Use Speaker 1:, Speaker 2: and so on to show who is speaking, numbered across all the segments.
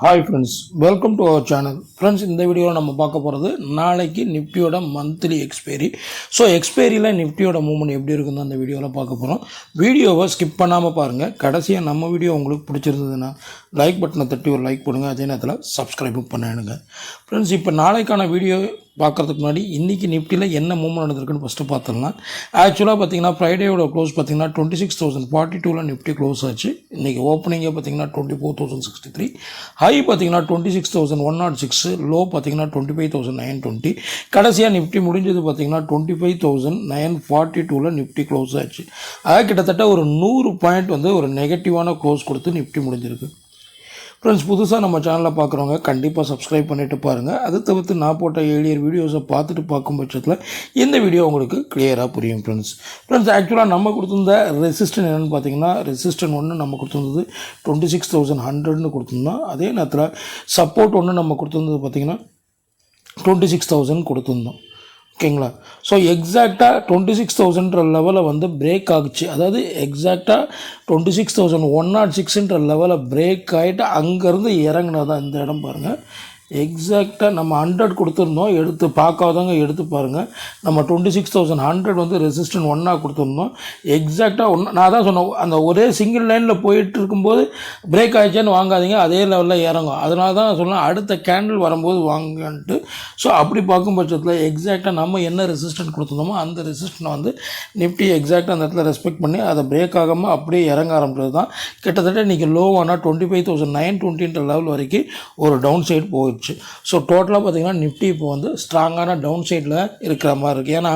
Speaker 1: Hi friends, welcome to our channel. Friends, இந்த வீடியோவில் நம்ம பார்க்க போகிறது நாளைக்கு நிஃப்டியோட மந்த்லி எக்ஸ்பைரி. ஸோ எக்ஸ்பைரியில் நிஃப்டியோட மூவ்மெண்ட் எப்படி இருக்குன்னு அந்த வீடியோவில் பார்க்க போகிறோம். வீடியோவை ஸ்கிப் பண்ணாமல் பாருங்கள். கடைசியாக நம்ம வீடியோ உங்களுக்கு பிடிச்சிருந்ததுன்னா லைக் பட்டனை தட்டி ஒரு லைக் பண்ணுங்கள். அதே நேரத்தில் சப்ஸ்கிரைபும் பண்ணிடுங்க. ஃப்ரெண்ட்ஸ், இப்போ நாளைக்கான வீடியோ பார்க்குறதுக்கு முன்னாடி இன்றைக்கி நிஃப்டியில் என்ன மூவ்மெண்ட் நடந்திருக்குன்னு ஃபஸ்ட்டு பார்த்துடலாம். ஆக்சுவலாக பார்த்தீங்கன்னா ஃப்ரைடேயோட க்ளோஸ் பார்த்தீங்கன்னா 26,042 நிஃப்டி க்ளோஸ் ஆச்சு. இன்றைக்கி ஓப்பனிங்கே பார்த்தீங்கன்னா 24,063, ஹை பார்த்தீங்கன்னா 26,106, லோ பார்த்தீங்கன்னா 25,920. கடைசியாக நிஃப்டி முடிஞ்சது பார்த்தீங்கன்னா 25,942 நிஃப்டி க்ளோஸ் ஆச்சு. அது கிட்டத்தட்ட ஒரு 100 பாயிண்ட் வந்து ஒரு நெகட்டிவான க்ளோஸ் கொடுத்து நிஃப்டி முடிஞ்சிருக்கு. ஃப்ரெண்ட்ஸ், புதுசாக நம்ம சேனலில் பார்க்குறவங்க கண்டிப்பாக சப்ஸ்கிரைப் பண்ணிவிட்டு பாருங்கள். அதை தவிர்த்து நான் போட்ட ஏழியர் வீடியோஸை பார்த்துட்டு பார்க்கும் பட்சத்தில் இந்த வீடியோ உங்களுக்கு கிளியராக புரியும். ஃப்ரெண்ட்ஸ் ஆக்சுவலாக நம்ம கொடுத்துருந்த ரெசிஸ்டன் என்னென்னு பார்த்தீங்கன்னா, ரெசிஸ்டன் ஒன்று நம்ம கொடுத்துருந்தது 26,100 கொடுத்துருந்தோம். அதே நேரத்தில் சப்போர்ட் ஒன்று நம்ம கொடுத்துருந்தது பார்த்திங்கன்னா 26,000 கொடுத்துருந்தோம். ஓகேங்களா? ஸோ எக்ஸாக்டாக 26,000 லெவலில் வந்து பிரேக் ஆகிச்சு. அதாவது எக்ஸாக்டாக 26,106 லெவலில் பிரேக் ஆகிட்டு அங்கேருந்து இறங்கினதான் இந்த இடம் பாருங்கள். எக்ஸாக்டாக நம்ம 100 கொடுத்துருந்தோம். எடுத்து பார்க்காதவங்க எடுத்து பாருங்கள். நம்ம 26,100 வந்து ரெசிஸ்டன்ட் 1 கொடுத்துருந்தோம். எக்ஸாக்டாக நான் தான் சொன்னேன், அந்த ஒரே சிங்கிள் லைனில் போயிட்டு இருக்கும்போது பிரேக் ஆகிடுச்சேன்னு வாங்காதீங்க, அதே லெவலில் இறங்கும். அதனால தான் சொன்னேன் அடுத்த கேண்டில் வரும்போது வாங்கன்ட்டு. ஸோ அப்படி பார்க்கும் பட்சத்தில் எக்ஸாக்டாக நம்ம என்ன ரெசிஸ்டன்ட் கொடுத்துருந்தோமோ அந்த ரெசிஸ்டன்ட் வந்து நிஃப்டி எக்ஸாக்டாக அந்த இடத்துல ரெஸ்பெக்ட் பண்ணி அதை பிரேக் ஆகாமல் அப்படியே இறங்க ஆரம்பிச்சது தான். கிட்டத்தட்ட இன்றைக்கி லோவானால் 25,920 லெவல் வரைக்கும் ஒரு டவுன் சைடு போயிடுச்சு. ஸோ டோட்டலாக பார்த்தீங்கன்னா நிஃப்டி இப்போ வந்து ஸ்ட்ராங்கான டவுன் சைடில் இருக்கிற மாதிரி இருக்குது. ஏன்னா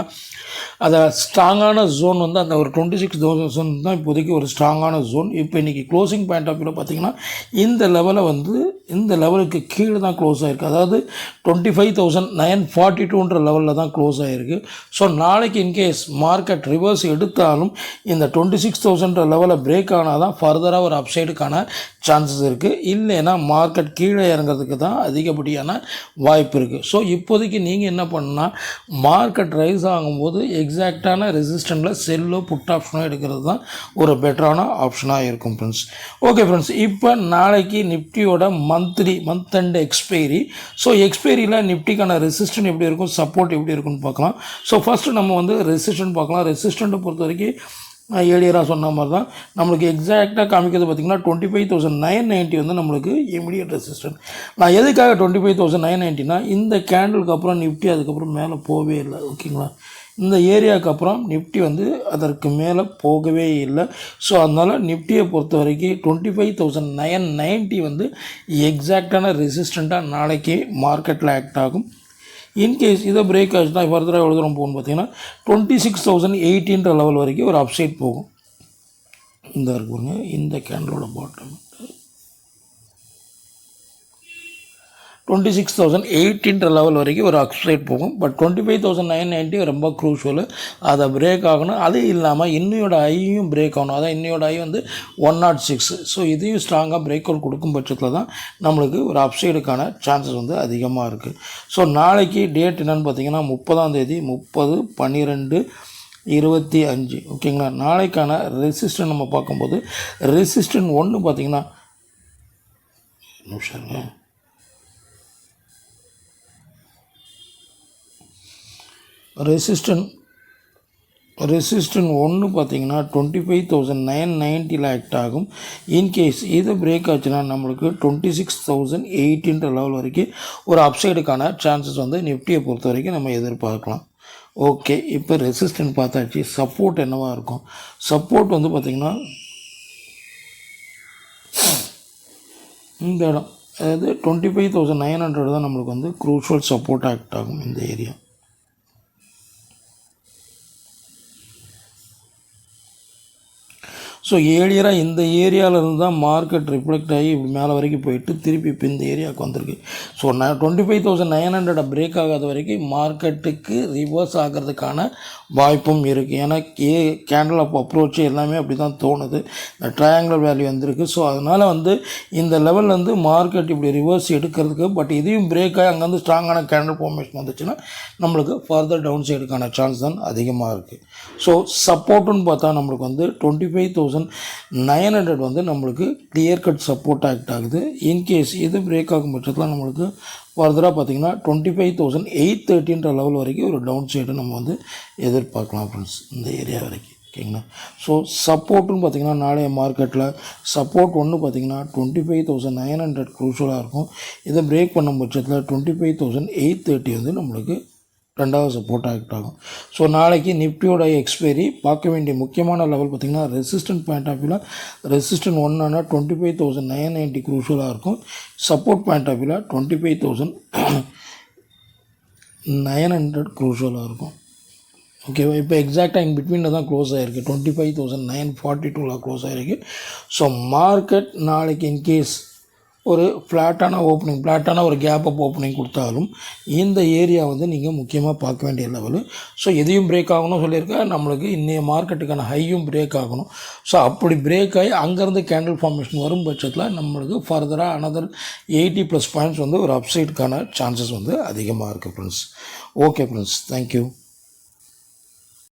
Speaker 1: அதை ஸ்ட்ராங்கான ஜோன் வந்து அந்த ஒரு 26,000 தான் இப்போதைக்கு ஒரு ஸ்ட்ராங்கான ஜோன். இப்போ இன்றைக்கி க்ளோசிங் பாயிண்ட் ஆஃப் வியூவில் பார்த்தீங்கன்னா இந்த லெவலை வந்து இந்த லெவலுக்கு கீழே தான் க்ளோஸ் ஆகிருக்கு. அதாவது 25,942 லெவலில் தான் க்ளோஸ் ஆகிருக்கு. ஸோ நாளைக்கு இன்கேஸ் மார்க்கெட் ரிவர்ஸ் எடுத்தாலும் இந்த 26,000 லெவலில் பிரேக் ஆனால் தான் ஃபர்தராக ஒரு அப்சைடுக்கான சான்சஸ் இருக்குது. இல்லைன்னா மார்க்கெட் கீழே இறங்கிறதுக்கு தான் அதிகப்படியான வாய்ப்பு இருக்குது. ஸோ இப்போதைக்கு நீங்கள் என்ன பண்ணால் மார்க்கெட் ரைஸ் ஆகும்போது எக்ஸாக்டான ரெசிஸ்டன்ட்டில் செல்லோ புட் ஆப்ஷனோ எடுக்கிறது தான் ஒரு பெட்டரான ஆப்ஷனாக இருக்கும். ஃப்ரெண்ட்ஸ், ஓகே ஃப்ரெண்ட்ஸ், இப்போ நாளைக்கு நிஃப்டியோட மந்த் அண்ட் எக்ஸ்பைரி. ஸோ எக்ஸ்பைரியில் நிஃப்டிக்கான ரெசிஸ்டன்ட் எப்படி இருக்கும், சப்போர்ட் எப்படி இருக்குன்னு பார்க்கலாம். ஸோ ஃபஸ்ட்டு நம்ம வந்து ரெசிஸ்டன்ட் பார்க்கலாம். ரெசிஸ்டண்ட்டை பொறுத்த வரைக்கும் ஏழியராக சொன்ன மாதிரி தான் நம்மளுக்கு எக்ஸாக்டாக காமிக்கிறது பார்த்திங்கன்னா 25,990 வந்து நம்மளுக்கு இமிடியட் ரெசிஸ்டன்ட். நான் எதுக்காக 25,990னா இந்த கேண்டிலுக்கு அப்புறம் நிஃப்டி அதுக்கப்புறம் மேலே போகவே இல்லை. ஓகேங்களா? இந்த ஏரியாவுக்கு அப்புறம் நிஃப்டி வந்து அதற்கு மேலே போகவே இல்லை. ஸோ அதனால் நிஃப்டியை பொறுத்த வரைக்கும் 25,990 வந்து எக்ஸாக்டான ரெசிஸ்டண்ட்டாக நாளைக்கு மார்க்கெட்டில் ஆக்ட் ஆகும். இன்கேஸ் இதை பிரேக் ஆச்சுன்னா ஃபர்தராக எவ்வளோ தூரம் போகணும்னு பார்த்தீங்கன்னா 26,018 லெவல் வரைக்கும் ஒரு அப்சைட் போகும். இந்த இருக்குங்க இந்த கேண்டலோட பாட்டம் 26,018 லெவல் வரைக்கும் ஒரு அப்சைட் போகும். பட் 25,990 ரொம்ப க்ரூஷியல். அதை பிரேக் ஆகணும். அது இல்லாமல் இன்னையோட ஐயும் பிரேக் ஆகணும். அதான் இன்னையோட ஐ வந்து 106. ஸோ இதையும் ஸ்ட்ராங்காக பிரேக் அவுட் கொடுக்கும் பட்சத்தில் தான் நம்மளுக்கு ஒரு அப்சைடுக்கான சான்சஸ் வந்து அதிகமாக இருக்குது. ஸோ நாளைக்கு டேட் என்னென்னு பார்த்தீங்கன்னா 30ஆம் தேதி 30/12/25. ஓகேங்களா? நாளைக்கான ரெசிஸ்டன்ட் நம்ம பார்க்கும்போது ரெசிஸ்டன்ட் 1 பார்த்தீங்கன்னா நிமிஷங்க ரெசிஸ்டன்ட் 1 பார்த்தீங்கன்னா 25,990 ஆக்ட் ஆகும். இன்கேஸ் இது பிரேக் ஆச்சுன்னா நம்மளுக்கு 26,018 லெவல் வரைக்கும் ஒரு அப்சைடுக்கான சான்சஸ் வந்து நிஃப்டியை பொறுத்த வரைக்கும் நம்ம எதிர்பார்க்கலாம். ஓகே, இப்போ ரெசிஸ்டன்ட் பார்த்தாச்சு. சப்போர்ட் என்னவாக இருக்கும்? சப்போர்ட் வந்து பார்த்திங்கன்னா இந்த இடம், அதாவது 25,900 தான் நம்மளுக்கு வந்து க்ரூஷியல் சப்போர்ட் ஆக்ட் ஆகும் இந்த ஏரியா. ஸோ ஏழியராக இந்த ஏரியாவிலேருந்து தான் மார்க்கெட் ரிஃப்ளெக்ட் ஆகி இப்படி மேலே வரைக்கும் போயிட்டு திருப்பி இப்போ இந்த ஏரியாவுக்கு வந்திருக்கு. ஸோ 25,900 பிரேக் ஆகாத வரைக்கும் மார்க்கெட்டுக்கு ரிவர்ஸ் ஆகிறதுக்கான வாய்ப்பும் இருக்குது. ஏன்னா கேண்டில் ஆஃப் அப்ரோச் எல்லாமே அப்படி தான் தோணுது. இந்த ட்ரையாங்குலர் வேல்யூ வந்திருக்கு. ஸோ அதனால் வந்து இந்த லெவல்லேருந்து மார்க்கெட் இப்படி ரிவர்ஸ் எடுக்கிறதுக்கு, பட் இதையும் பிரேக் ஆகி அங்கேருந்து ஸ்ட்ராங்கான கேண்டில் ஃபார்மேஷன் வந்துச்சுன்னா நம்மளுக்கு ஃபர்தர் டவுன் சைடுக்கான சான்ஸ் தான் அதிகமாக இருக்குது. ஸோ சப்போர்ட்டுன்னு பார்த்தா நம்மளுக்கு வந்து 25,000 900 வந்து நம்மளுக்கு கிளியர் கட் சப்போர்ட் ஆக்ட் ஆகுது. இன்கேஸ் இது பிரேக் ஆகும் பட்சத்தில் நம்மளுக்கு ஃபர்தராக பார்த்தீங்கன்னா 25,830 லெவல் வரைக்கும் ஒரு டவுன் சைடு நம்ம வந்து எதிர்பார்க்கலாம் ஃப்ரெண்ட்ஸ், இந்த ஏரியா வரைக்கும். ஓகேங்களா. ஸோ சப்போர்ட்டுன்னு பார்த்தீங்கன்னா நாளைய மார்க்கெட்டில் சப்போர்ட் ஒன்று பார்த்தீங்கன்னா 25,900 க்ரூஷலாக இருக்கும். இதை பிரேக் பண்ணும் பட்சத்தில் 25,830 வந்து நம்மளுக்கு ரெண்டாவது சப்போர்ட் ஆக்ட் ஆகும். ஸோ நாளைக்கு நிஃப்டியோட எக்ஸ்பைரி பார்க்க வேண்டிய முக்கியமான லெவல் பார்த்திங்கன்னா ரெசிஸ்டன்ட் பாயிண்ட் ஆஃப் வியூவில் ரெசிஸ்டன்ட் 1 25,990 க்ரூஷலாக இருக்கும். சப்போர்ட் பாயிண்ட் ஆஃப் வியூவில் 25,900 க்ரூஷலாக இருக்கும். ஓகேவா. இப்போ எக்ஸாக்டாக இன் பிட்வீனில் தான் க்ளோஸ் ஆகிருக்கு, 25,942 க்ளோஸ் ஆகிருக்கு. ஸோ மார்க்கெட் நாளைக்கு இன்கேஸ் ஒரு ஃப்ளாட்டான ஒரு கேப் அப் ஓப்பனிங் கொடுத்தாலும் இந்த ஏரியா வந்து நீங்கள் முக்கியமாக பார்க்க வேண்டிய லெவலு. ஸோ எதையும் பிரேக் ஆகணும்னு சொல்லியிருக்கேன், நம்மளுக்கு இன்றைய மார்க்கெட்டுக்கான ஹையும் பிரேக் ஆகணும். ஸோ அப்படி பிரேக் ஆகி அங்கேருந்து கேண்டில் ஃபார்மேஷன் வரும் பட்சத்தில் நம்மளுக்கு ஃபர்தராக அனதர் 80+ பாயிண்ட்ஸ் வந்து ஒரு அப்சைடுக்கான சான்சஸ் வந்து அதிகமாக இருக்குது ஃப்ரெண்ட்ஸ். Okay friends, thank you.